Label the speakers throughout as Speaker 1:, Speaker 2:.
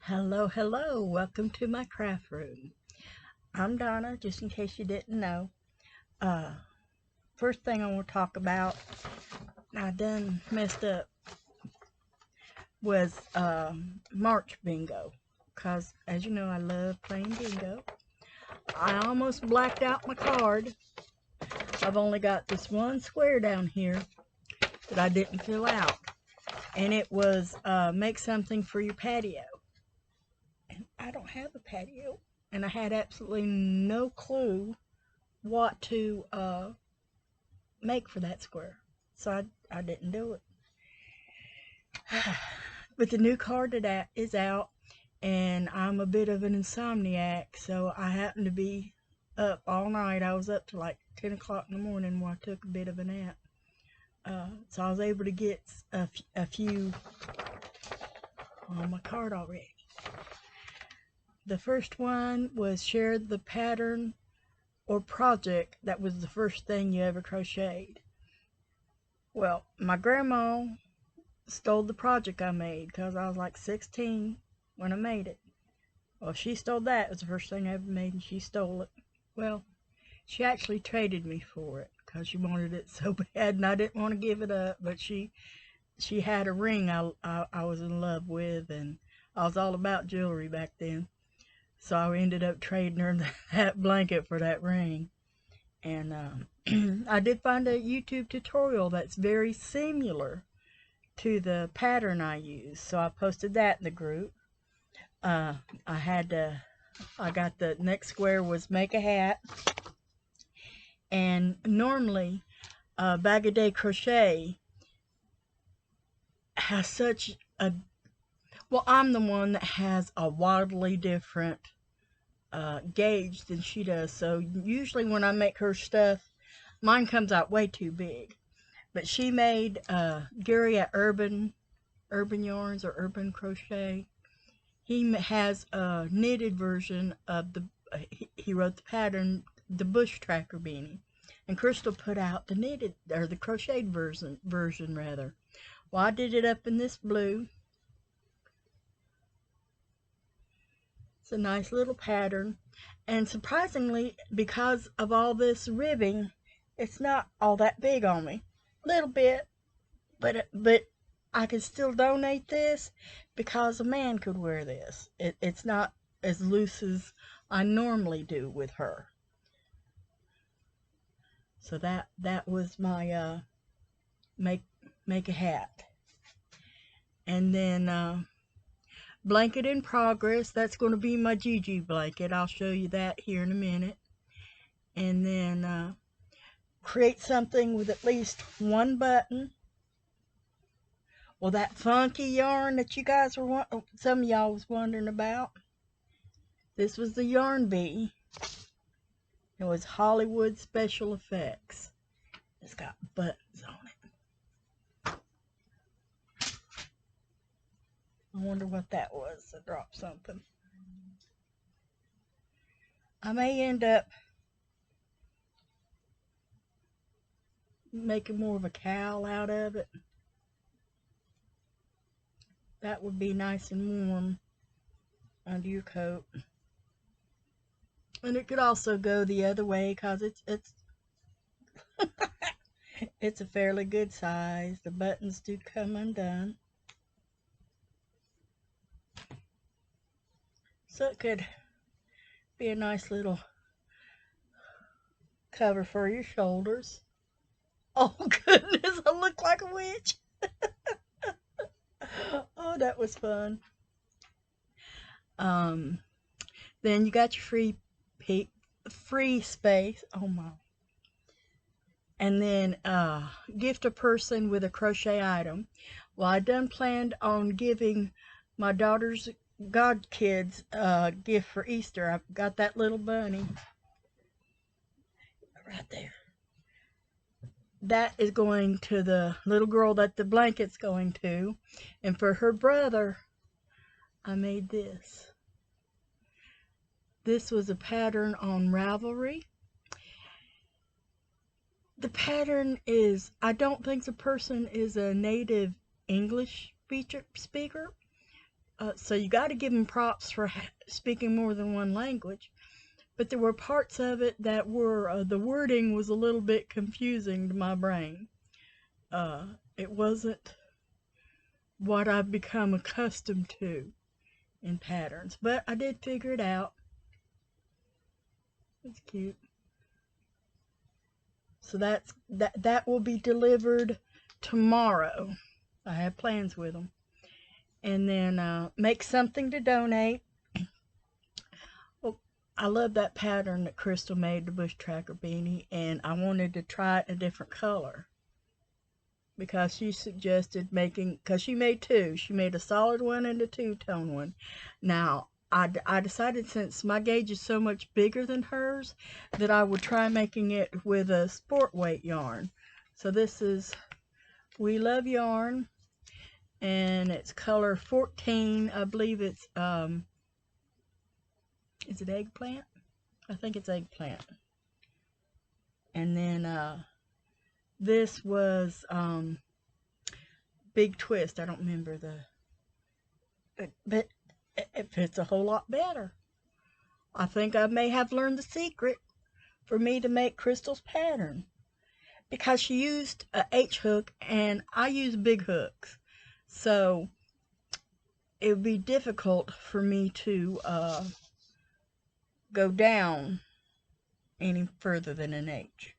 Speaker 1: Hello, hello. Welcome to my craft room. I'm Donna, just in case you didn't know. Uh, First thing I want to talk about, I done messed up, was March bingo. Because, as you know, I love playing bingo. I almost blacked out my card. I've only got this one square down here that I didn't fill out. And it was make something for your patio. And I don't have a patio. And I had absolutely no clue what to make for that square. So I didn't do it. But the new card that is out, and I'm a bit of an insomniac, so I happened to be up all night. I was up to like 10 o'clock in the morning while I took a bit of a nap. So I was able to get a few on my card already. The first one was share the pattern or project that was the first thing you ever crocheted. Well, my grandma stole the project I made because I was like 16 when I made it. Well, she stole that. It was the first thing I ever made, and she stole it. Well, she actually traded me for it because she wanted it so bad, and I didn't want to give it up. But she had a ring I was in love with, and I was all about jewelry back then. So I ended up trading her that blanket for that ring. And I did find a YouTube tutorial that's very similar to the pattern I use, so I posted that in the group. I got the next square was make a hat, and normally Bag a Day Crochet has such a, well, I'm the one that has a wildly different gauge than she does, so usually when I make her stuff, mine comes out way too big. But she made Gary at Urban Yarns or Urban Crochet. He has a knitted version of the. He wrote the pattern, the Bush Tracker beanie, and Crystal put out the knitted or the crocheted version rather. Well, I did it up in this blue. It's a nice little pattern, and surprisingly, because of all this ribbing, it's not all that big on me. A little bit, but I could still donate this because a man could wear this. It's not as loose as I normally do with her. So that was my make a hat. And then blanket in progress. That's going to be my Gigi blanket. I'll show you that here in a minute. And then create something with at least one button. Well, that funky yarn that you guys were some of y'all was wondering about. This was the Yarn Bee. It was Hollywood Special Effects. It's got buttons on it. I wonder what that was. I dropped something. I may end up making more of a cowl out of it. That would be nice and warm under your coat. And it could also go the other way because it's it's a fairly good size. The buttons do come undone. So it could be a nice little cover for your shoulders. Oh goodness, I look like a witch. Oh, that was fun. Then you got your free space. Oh my. And then gift a person with a crochet item. Well, I done planned on giving my daughter's godkids a gift for Easter. I've got that little bunny right there. That is going to the little girl that the blanket's going to. And for her brother, I made this. This was a pattern on Ravelry. The pattern is, I don't think the person is a native English speaker. so you got to give them props for speaking more than one language. But there were parts of it that were, the wording was a little bit confusing to my brain. It wasn't what I've become accustomed to in patterns, but I did figure it out. It's cute. So that will be delivered tomorrow. I have plans with them. And then make something to donate. Well, I love that pattern that Crystal made, the bush tracker beanie, and I wanted to try it in a different color because she suggested making, because she made two. She made a solid one and a two-tone one. Now, I decided, since my gauge is so much bigger than hers, that I would try making it with a sport weight yarn. So this is We Love Yarn, and it's color 14. I believe it's, is it eggplant? I think it's eggplant. And then this was Big Twist. I don't remember but it fits a whole lot better. I think I may have learned the secret for me to make Crystal's pattern, because she used a H hook and I use big hooks, so it would be difficult for me to go down any further than an H.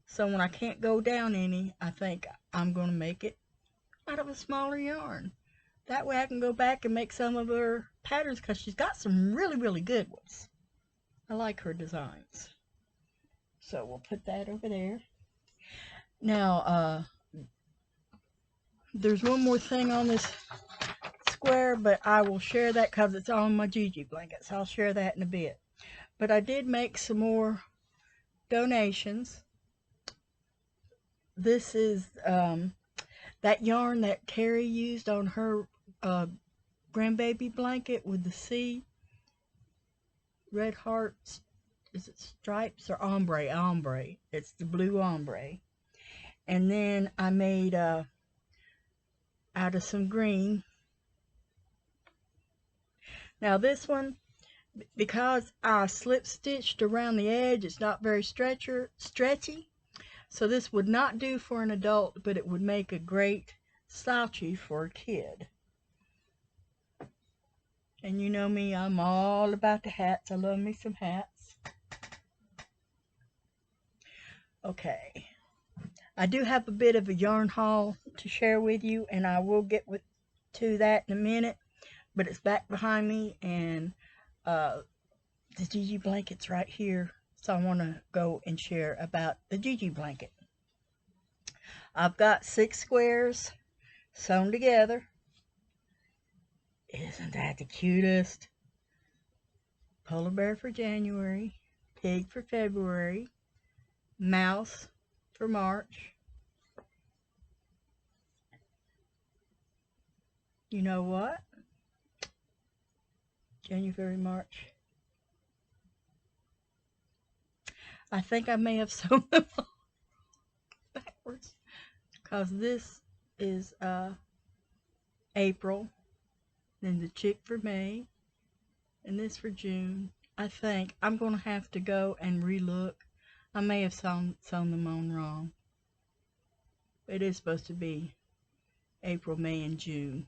Speaker 1: So when I can't go down any, I think I'm going to make it out of a smaller yarn. That way I can go back and make some of her patterns, because she's got some really, really good ones. I like her designs. So we'll put that over there. Now, there's one more thing on this square, but I will share that because it's on my Gigi blankets. I'll share that in a bit. But I did make some more donations. This is that yarn that Terry used on her grandbaby blanket with the sea, red hearts. Is it stripes or ombre? Ombre. It's the blue ombre. And then I made out of some green. Now this one, because I slip stitched around the edge, it's not very stretchy. So this would not do for an adult, but it would make a great slouchy for a kid. And you know me, I'm all about the hats. I love me some hats. Okay. I do have a bit of a yarn haul to share with you, and I will get to that in a minute, but it's back behind me, and the Gigi blanket's right here, so I want to go and share about the Gigi blanket. I've got 6 squares sewn together. Isn't that the cutest? Polar bear for January, pig for February, mouse for March. You know what? January, March. I think I may have sewn them all backwards, because this is April, then the chick for May, and this for June. I think I'm going to have to go and relook. I may have sewn them on wrong. It is supposed to be April, May, and June.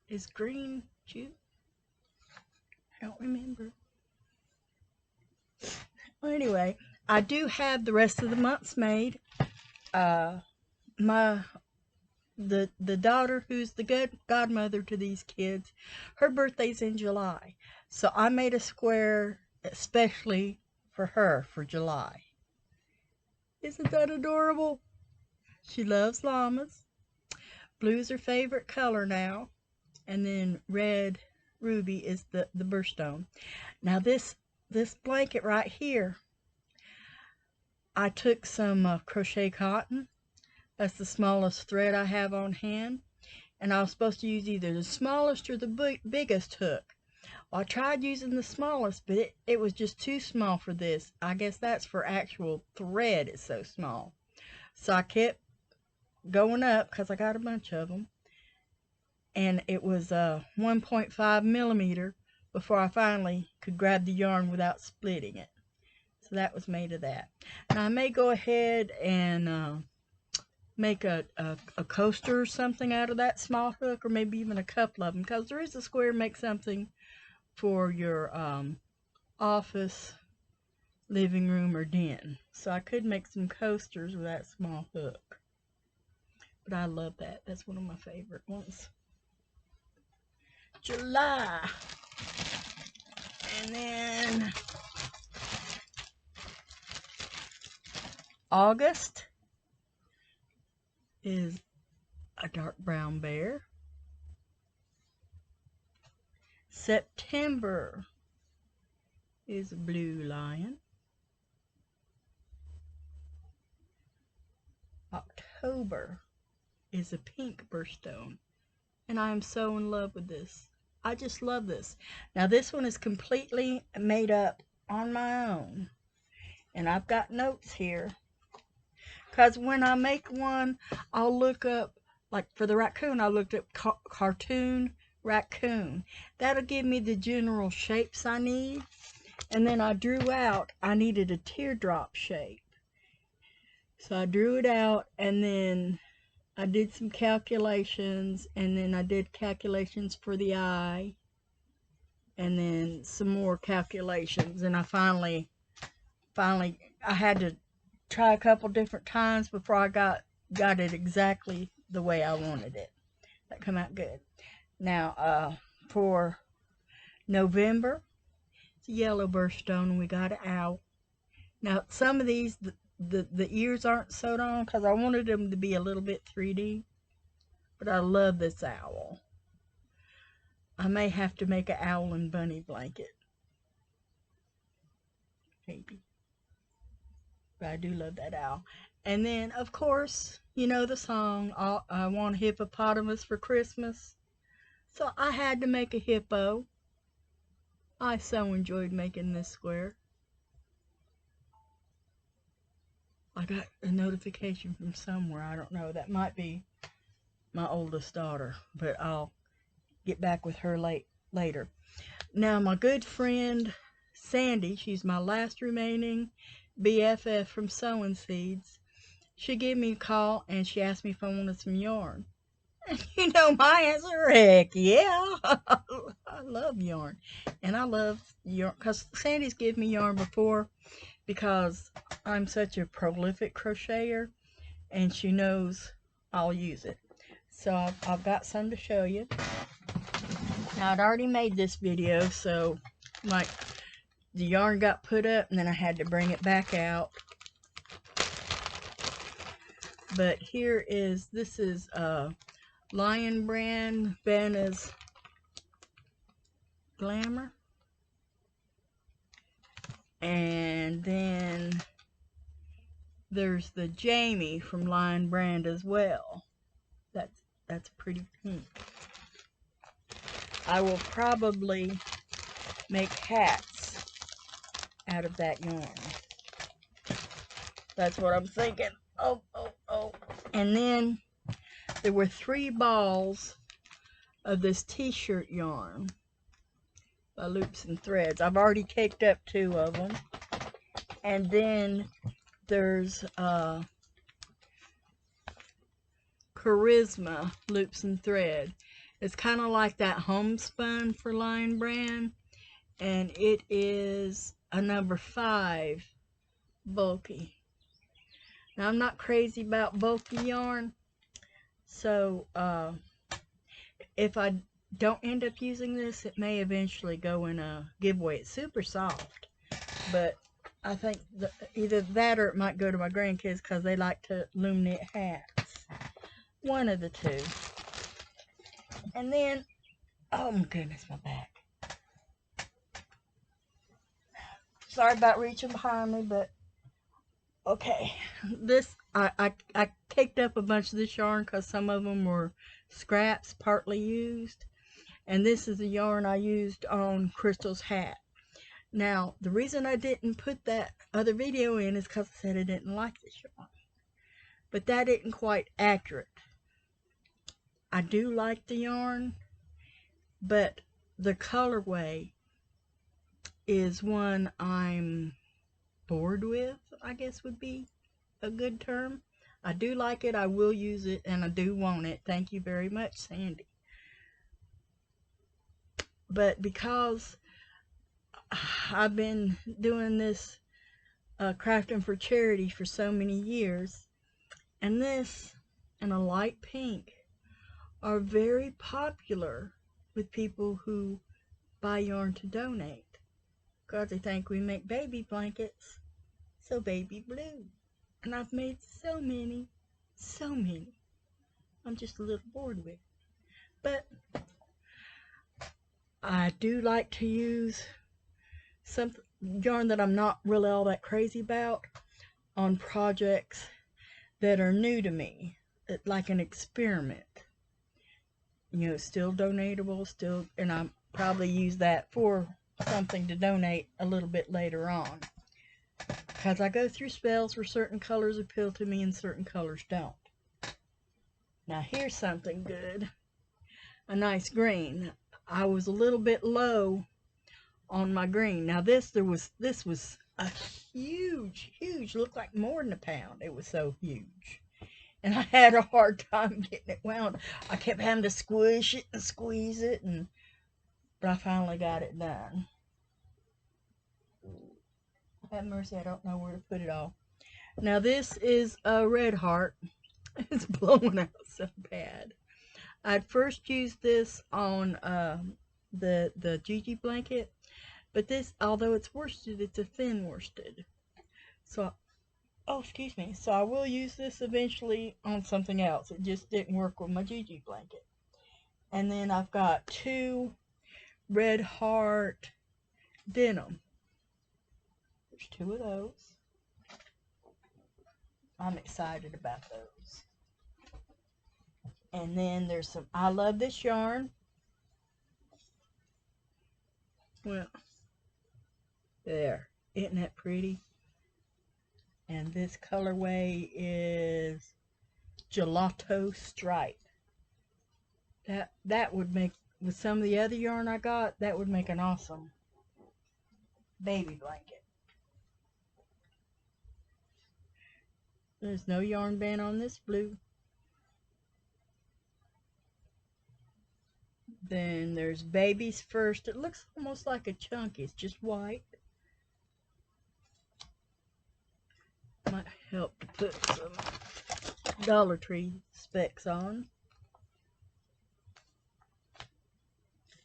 Speaker 1: Is green June? I don't remember. Well, anyway, I do have the rest of the months made. The daughter who's the godmother to these kids, her birthday's in July. So I made a square especially for her for July. Isn't that adorable? She loves llamas. Blue's her favorite color now. And then red ruby is the birthstone. Now this blanket right here, I took some crochet cotton. That's the smallest thread I have on hand, and I was supposed to use either the smallest or the biggest hook. Well, I tried using the smallest, but it was just too small for this. I guess that's for actual thread, it's so small. So I kept going up, because I got a bunch of them, and it was 1.5 millimeter before I finally could grab the yarn without splitting it. So that was made of that. Now I may go ahead and make a coaster or something out of that small hook, or maybe even a couple of them, because there is a square make something for your office, living room, or den. So I could make some coasters with that small hook. But I love that. That's one of my favorite ones. July. And then August is a dark brown bear. September is a blue lion. October is a pink birthstone. And I am so in love with this. I just love this. Now this one is completely made up on my own. And I've got notes here. Because when I make one, I'll look up, like for the raccoon, I looked up cartoon raccoon. That'll give me the general shapes I need. And then I drew out, I needed a teardrop shape. So I drew it out, and then I did some calculations, and then I did calculations for the eye, and then some more calculations. And I finally, I had to try a couple different times before I got it exactly the way I wanted it. That come out good. Now, for November, it's a yellow birthstone, and we got an owl. Now, some of these, the ears aren't sewed on because I wanted them to be a little bit 3D. But I love this owl. I may have to make an owl and bunny blanket. Maybe. But I do love that owl. And then, of course, you know the song, I want a hippopotamus for Christmas. So I had to make a hippo. I so enjoyed making this square. I got a notification from somewhere. I don't know. That might be my oldest daughter, but I'll get back with her later. Now, my good friend Sandy, she's my last remaining BFF from Sewing Seeds. She gave me a call and she asked me if I wanted some yarn. And you know my answer, heck yeah. I love yarn. And I love yarn because Sandy's given me yarn before, because I'm such a prolific crocheter, and she knows I'll use it. So I've got some to show you. Now I'd already made this video, so like the yarn got put up and then I had to bring it back out. But here is, this is Lion Brand Vanna's Glamour. And then there's the Jamie from Lion Brand as well. That's pretty pink. I will probably make hats out of that yarn. That's what I'm thinking. Oh. And then there were 3 balls of this t-shirt yarn by Loops and Threads. I've already caked up 2 of them. And then there's Charisma Loops and Thread. It's kind of like that homespun for Lion Brand, and it is a number 5 bulky. Now I'm not crazy about bulky yarn, so if I don't end up using this, it may eventually go in a giveaway. It's super soft, but I think either that or it might go to my grandkids because they like to loom knit hats. One of the two. And then, oh my goodness, my back. Sorry about reaching behind me, but okay. This, I caked up a bunch of this yarn because some of them were scraps, partly used. And this is the yarn I used on Crystal's hat. Now, the reason I didn't put that other video in is because I said I didn't like this yarn. But that isn't quite accurate. I do like the yarn, but the colorway is one I'm bored with, I guess would be a good term. I do like it, I will use it, and I do want it. Thank you very much, Sandy. But because I've been doing this crafting for charity for so many years, and this and a light pink are very popular with people who buy yarn to donate, because they think we make baby blankets, so baby blue. And I've made so many. I'm just a little bored with it. But I do like to use some yarn that I'm not really all that crazy about on projects that are new to me, like an experiment. You know, still donatable, still, and I probably use that for something to donate a little bit later on. Because I go through spells where certain colors appeal to me and certain colors don't. Now here's something good. A nice green. I was a little bit low on my green. Now this was a huge, looked like more than a pound. It was so huge. And I had a hard time getting it wound. I kept having to squish it and squeeze it, but I finally got it done. Have mercy, I don't know where to put it all. Now this is a red heart. It's blowing out so bad. I'd first used this on the Gigi blanket, but this, although it's worsted, it's a thin worsted. So, oh, excuse me. So I will use this eventually on something else. It just didn't work with my Gigi blanket. And then I've got 2 red heart denim. There's 2 of those. I'm excited about those. And then there's some, I love this yarn. Well, there. Isn't that pretty? And this colorway is Gelato Stripe. That would make, with some of the other yarn I got, that would make an awesome baby blanket. There's no yarn band on this blue. Then there's Baby's First. It looks almost like a chunky. It's just white. Might help to put some Dollar Tree specs on.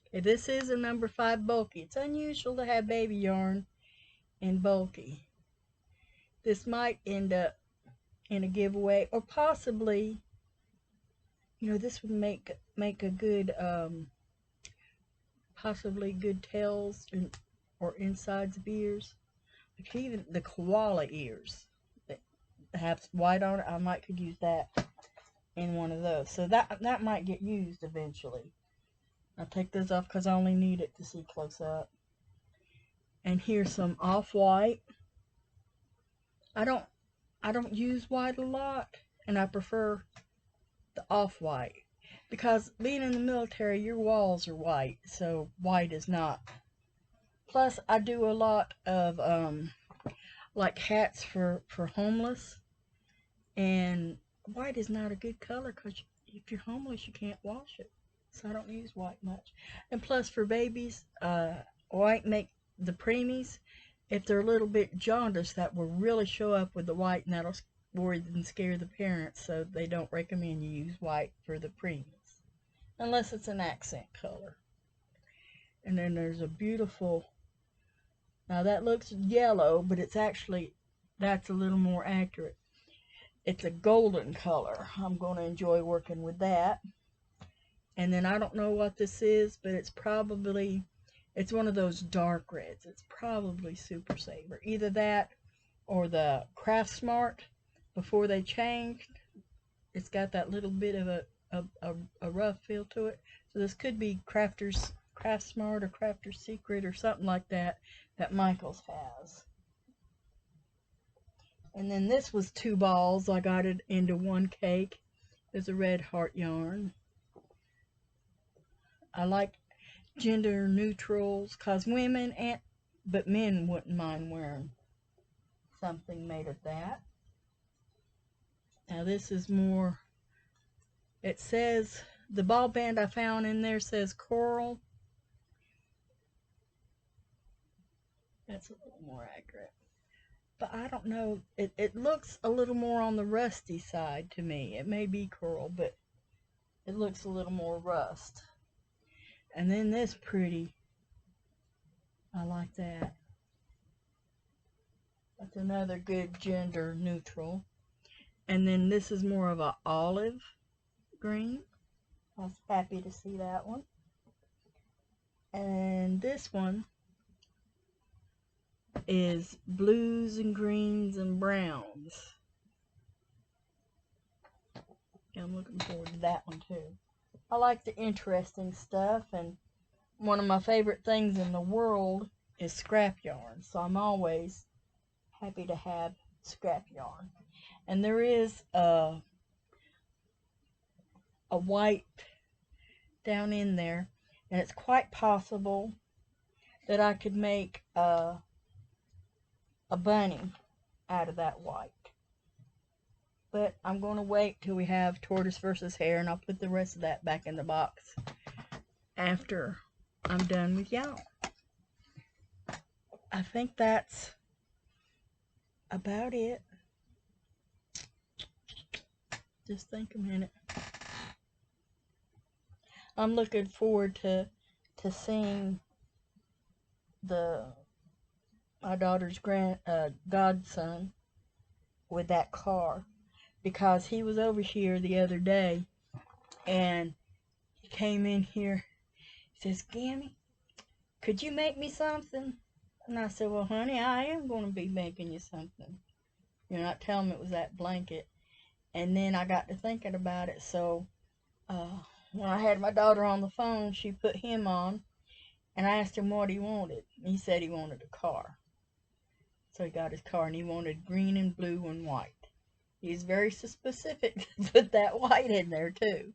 Speaker 1: Okay, this is a number 5 bulky. It's unusual to have baby yarn in bulky. This might end up in a giveaway, or possibly, you know, this would make a good, possibly good tails or insides of ears. Like even the koala ears that have white on it, I might could use that in one of those. So that might get used eventually. I'll take those off because I only need it to see close up. And here's some off-white. I don't use white a lot, and I prefer the off-white, because being in the military, your walls are white, so white is not. Plus, I do a lot of like hats for homeless, and white is not a good color because if you're homeless, you can't wash it. So I don't use white much. And plus, for babies, white make the preemies, if they're a little bit jaundiced, that will really show up with the white, and that'll worry and scare the parents, so they don't recommend you use white for the preemies, unless it's an accent color. And then there's a beautiful, now that looks yellow, but it's actually, that's a little more accurate. It's a golden color. I'm going to enjoy working with that. And then I don't know what this is, but it's probably, it's one of those dark reds. It's probably Super Saver. Either that or the Craft Smart before they changed. It's got that little bit of a rough feel to it. So this could be Craft Smart or Crafter's Secret or something like that Michaels has. And then this was 2 balls. I got it into one cake. There's a red heart yarn. I like gender neutrals, cause women but men wouldn't mind wearing something made of that. Now this is more, it says, the ball band I found in there says coral. That's a little more accurate. But I don't know, it looks a little more on the rusty side to me. It may be coral, but it looks a little more rust. And then this pretty, I like that. That's another good gender neutral. And then this is more of a olive green. I was happy to see that one. And this one is blues and greens and browns. I'm looking forward to that one too. I like the interesting stuff, and one of my favorite things in the world is scrap yarn, so I'm always happy to have scrap yarn. And there is a white down in there, and it's quite possible that I could make a bunny out of that white. But I'm going to wait till we have tortoise versus hare, and I'll put the rest of that back in the box after I'm done with y'all. I think that's about it. Just think a minute. I'm looking forward to seeing my daughter's godson with that car, because he was over here the other day and he came in here. He says, "Gammy, could you make me something?" And I said, "Well, honey, I am going to be making you something. You're not telling me it was that blanket." And then I got to thinking about it, so when I had my daughter on the phone, she put him on, and I asked him what he wanted. He said he wanted a car. So he got his car, and he wanted green and blue and white. He's very specific to put that white in there too.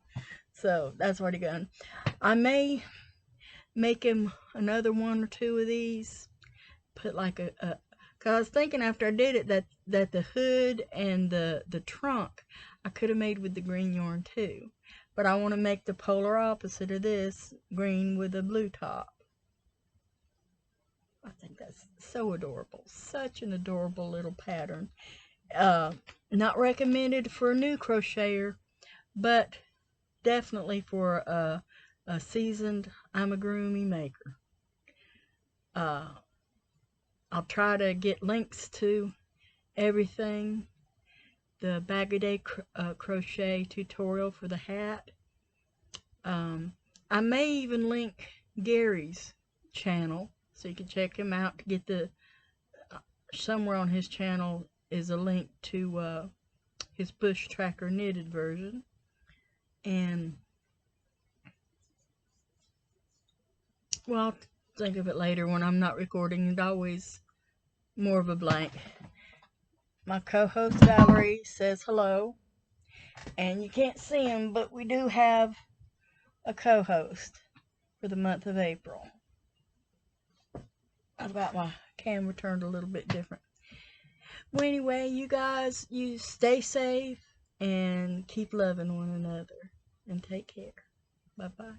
Speaker 1: So that's what he got. I may make him another one or two of these. Put like cause I was thinking after I did it that the hood and the trunk I could have made with the green yarn too. But I want to make the polar opposite of this, green with a blue top. I think that's so adorable. Such an adorable little pattern. Not recommended for a new crocheter, but definitely for a seasoned amigurumi maker. I'll try to get links to everything. The Bag-A-Day crochet tutorial for the hat. I may even link Gary's channel, so you can check him out to get the, somewhere on his channel is a link to his Bush Tracker knitted version. And, well, I'll think of it later when I'm not recording. It's always more of a blank. My co-host Valerie says hello, and you can't see him, but we do have a co-host for the month of April. I've got my camera turned a little bit different. Well, anyway, you guys, you stay safe and keep loving one another, and take care. Bye-bye.